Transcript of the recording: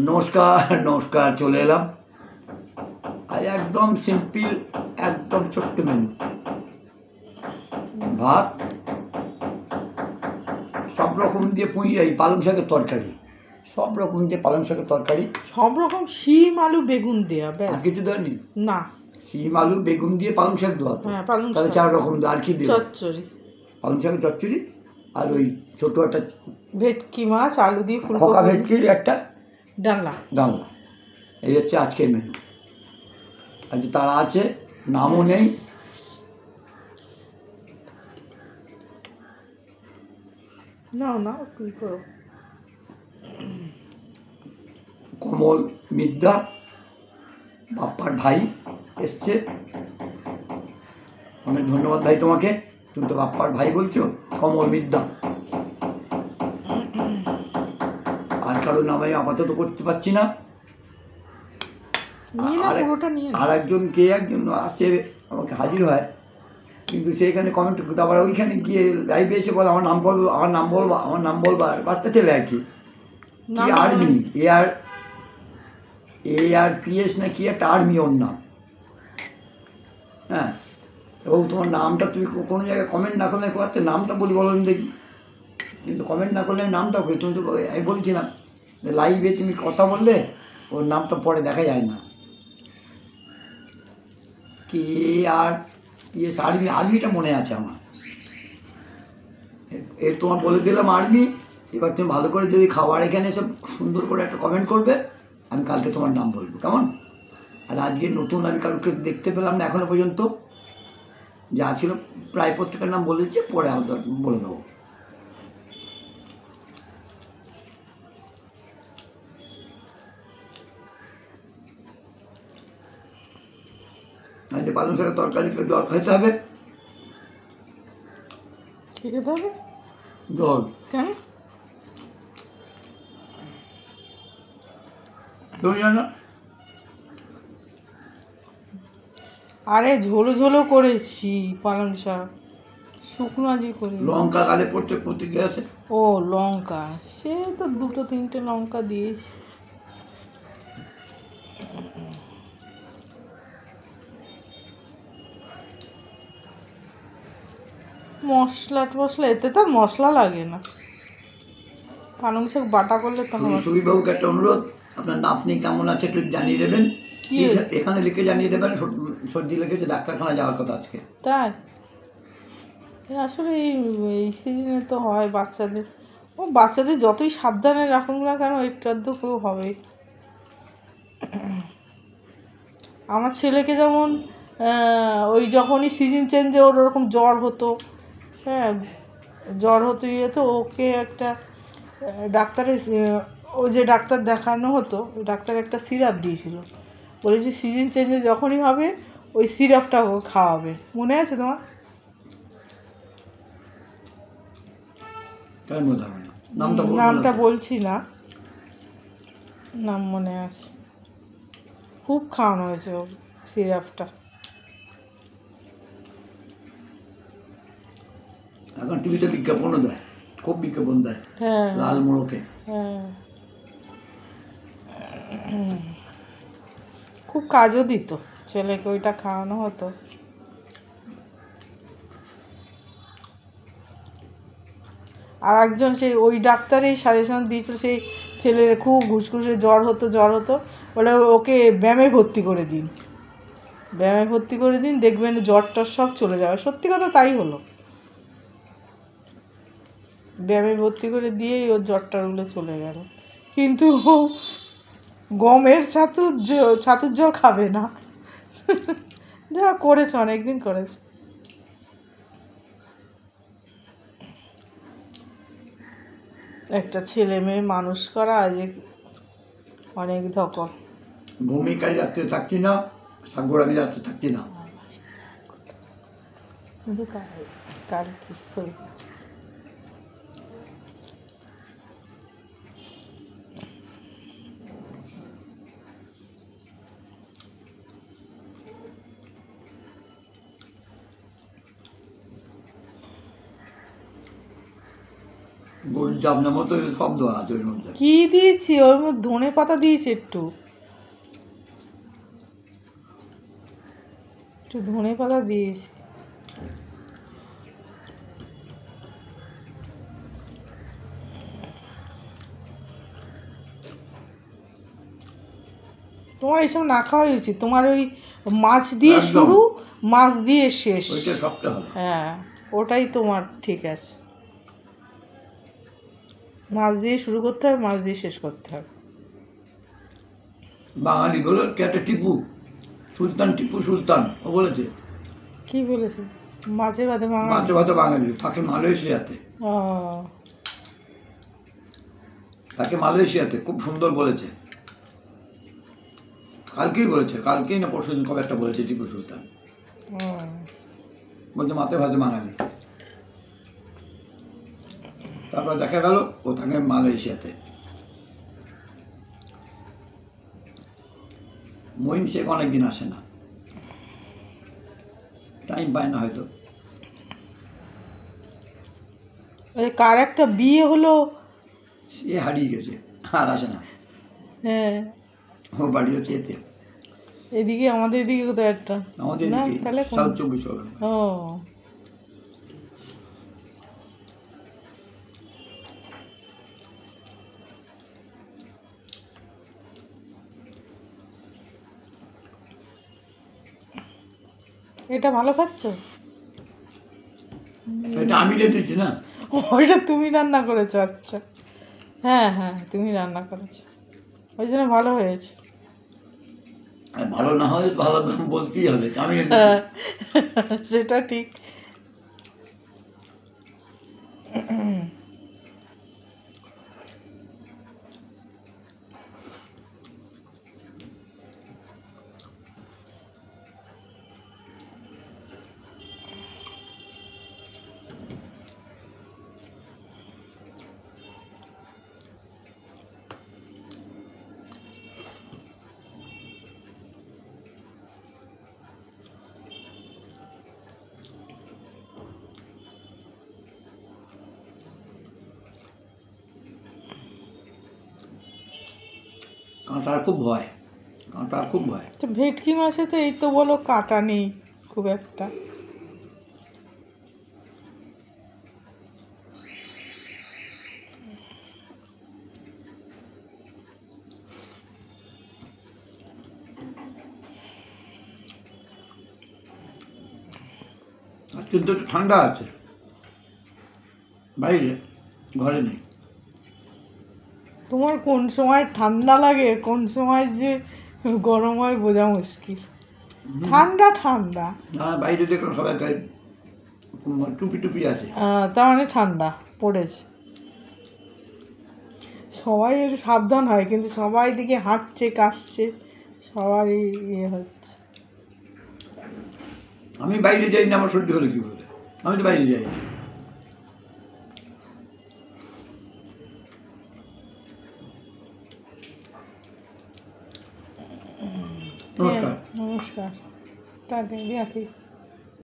নমস্কার নমস্কার, চলে এলাম। আজ একদম সিম্পল, একদম ছোট্ট মেনু। ভাত, সব রকম দিয়ে পালং শাকের তরকারি, সব রকম দিয়ে পালং শাকের তরকারি, সব রকম শিম আলু বেগুন দেয়া, আর ব্যাস। কিছু দেয়নি? না, শিম আলু বেগুন দিয়ে পালং শাক দেওয়া তো। হ্যাঁ, পালং তাহলে শাক। 4 রকম দেওয়া, আর কি দেওয়া? চচ্চড়ি, পালং শাকের চচ্চড়ি, আর ওই ছোটো একটা ভেটকি মাছ আলু দিয়ে খোকা ফুলকপি ভেটকির একটা ডালনা। ডালনা। এই হচ্ছে আজকের মেনু। আজ তারা আছে, নামও নেই। না না, তুই করো। কমল মিদ্যা, বাপ্পার ভাই এসছে। অনেক ধন্যবাদ ভাই তোমাকে, তুমি তো বাপ্পার ভাই বলছো। কমল মিদ্যা, আর কারো নাম আমি আপাতত করতে পারছি না। আর একজন আসে, আমাকে হাজির হয়, কিন্তু সেইখানে কমেন্ট করতে, আবার ওইখানে গিয়ে লাইভে এসে বলে আমার নাম বলবো, আমার নাম বলবো। আর বাচ্চা ছেলে আর কি আর্মি, ARPS না কি একটা আর্মি ওর নাম। হ্যাঁ, এবং তোমার নামটা তুমি কোনো জায়গায় কমেন্ট না করলে কোথাতে নামটা বলি বলো দেখি। কিন্তু কমেন্ট না করলে আমি নামটা করি। তুমি তো, আমি বলছিলাম লাইভে তুমি কথা বললে ওর নামটা পরে দেখা যায় না। কি ARPS আর্মিটা মনে আছে আমার। তোমার বলে দিলাম আর্মি। এবার তুমি ভালো করে যদি খাবার এখানে এসে সুন্দর করে একটা কমেন্ট করবে, আমি কালকে তোমার নাম বলবো, কেমন? আর আজকে নতুন আমি কাউকে দেখতে পেলাম না এখনো পর্যন্ত। যা ছিল প্রায় প্রত্যেকের নাম বলেছি, পরে আমি বলে দেবো। আজকে পালং শাকের তরকারি জল খেতে হবে। খেতে হবে জল কেন? তুমি জানো? আরে ঝোলো ঝোলো করেছি পালং শাক, শুকনো দিয়ে করি। লঙ্কা গালে পড়তে গেছে। ও লঙ্কা, সে তো 2-3টে লঙ্কা দিয়েছি। মশলা এতে তো মশলা লাগে না। পালং শাক বাটা করলে তখন সুবিবাবুকে একটা অনুরোধ, আপনার নাতনি কেমন আছে একটু জানিয়ে দেবেন। এখানে লিখে জানিয়ে দেবেন, সর্দি লেগেছে, ডাক্তারখানা যাওয়ার কথা আজকে। তাই আসলে এই সিজনে তো হয় বাচ্চাদের যতই সাবধানে রাখুন না কেন, একটু আধটু কেউ হবে। আমার ছেলেকে যেমন ওই যখনই সিজন চেঞ্জে ওর ওরকম জ্বর হতো, হ্যাঁ জ্বর হতো তো ওকে একটা ডাক্তারের ও যে ডাক্তার দেখানো হতো, ওই ডাক্তার একটা সিরাপ দিয়েছিল, বলেছে সিজন চেঞ্জে যখনই হবে ওই সিরাপটা ও খাওয়াবে। মনে আছে তোমার? নামটা বলছি না, নাম মনে আছে। খুব খাওয়ানো হয়েছে ও সিরাপটা। এখন টিভিতে বিজ্ঞাপনও দেয়, খুব বিজ্ঞাপন দেয়। হ্যাঁ, লাল মোড়কে। হ্যাঁ, খুব কাজও দিত, ছেলেকে ওইটা খাওয়ানো হতো। আর একজন সেই ওই ডাক্তারই সাজেশন দিয়েছিল, সেই ছেলের খুব ঘুষঘুষে জ্বর হতো বলে ওকে ব্যায়ামে ভর্তি করে দিন, দেখবেন জ্বরটা সব চলে যাবে। সত্যি কথা তাই হলো, ব্যায়ামে ভর্তি করে দিয়েই ওর জ্বরটাগুলো চলে গেল। কিন্তু ও গমের ছাতুর জল খাবে না। যা করেছে, অনেকদিন করেছে। একটা ছেলে মেয়ে মানুষ করা আজ অনেক ধকল। ভূমিকায় রাত্রে থাকছি না, সাগর আমি রাত্রে থাকছি না। কার কি গরুর জাবনা মতো শব্দ আছে ওর মধ্যে। কি দিয়েছি ওর মধ্যে? ধনে পাতা দিয়েছি একটু একটু ধনে পাতা দিয়েছি। তোমার এইসব না খাওয়াই উচিত। তোমার ওই মাছ দিয়ে একদম। শুরু, মাছ দিয়ে শেষ। ওইটা সবটা ভালো। হ্যাঁ, ওটাই তোমার ঠিক আছে। মাছ দিয়ে শুরু করতে হবে, মাছ দিয়ে শেষ করতে হবে। বাঙালি বলে কে একটা টিপু সুলতান, টিপু সুলতান, ও বলেছে কি বলেছে? মাছে ভাতে মাছ বাঙালি। ভাত বাঙালি, তাকে মালয়েশিয়াতে, ও, তাকে মালয়েশিয়াতে খুব সুন্দর বলেছে। কালকেই বলেছে, কালকেই না পরশু দিন কবে একটা বলেছে টিপু সুলতান, ও। বলছে মাতে ভাতে বাঙালি। তারপর দেখা গেল ও থাকে মালয়েশিয়াতে। মইন শেখ অনেকদিন আসে না, টাইম পায় না হয়তো। ওই কার একটা বিয়ে হলো। সে হারিয়ে গেছে, আর আসে না। হ্যাঁ, ওর বাড়ি হচ্ছে এতে, এদিকে আমাদের এদিকে কোথাও একটা। আমাদের না, এদিকে তাহলে সাউথ 24 পরগনা। ও, এটা ভালো খাচ্ছ? এটা আমি রেঁধেছি না। ওইটা তুমি রান্না করেছো? আচ্ছা, হ্যাঁ হ্যাঁ, তুমি রান্না করেছো, ওই জন্য ভালো হয়েছে। আর ভালো না হয় ভালো বলতেই হবে, আমি রেঁধেছি। হ্যাঁ, সেটা ঠিক। কাঁটার খুব ভয়, কাঁটার খুব ভয়। তো ভেটকি মাছে তো এই তো বলো কাটা নেই খুব একটা। আর কিন্তু একটু ঠান্ডা আছে বাইরে, ঘরে নেই। তোমার কোন সময় ঠান্ডা লাগে, কোন সময় যে গরম হয় বোঝা মুশকিল। ঠান্ডা ঠান্ডা, না বাইরে দেখলাম সবাই গায়ে টুপি টুপি আছে। তার মানে ঠান্ডা পড়েছে। সবাই একটু সাবধান হয়, কিন্তু সবাই দিকে হাঁটছে কাশছে, সবারই ইয়ে হচ্ছে। আমি বাইরে যাই না, আমার সর্দি হলে কী বলে, আমি তো বাইরে যাই না। নমস্কার। নমস্কার, টাটা, রাখি।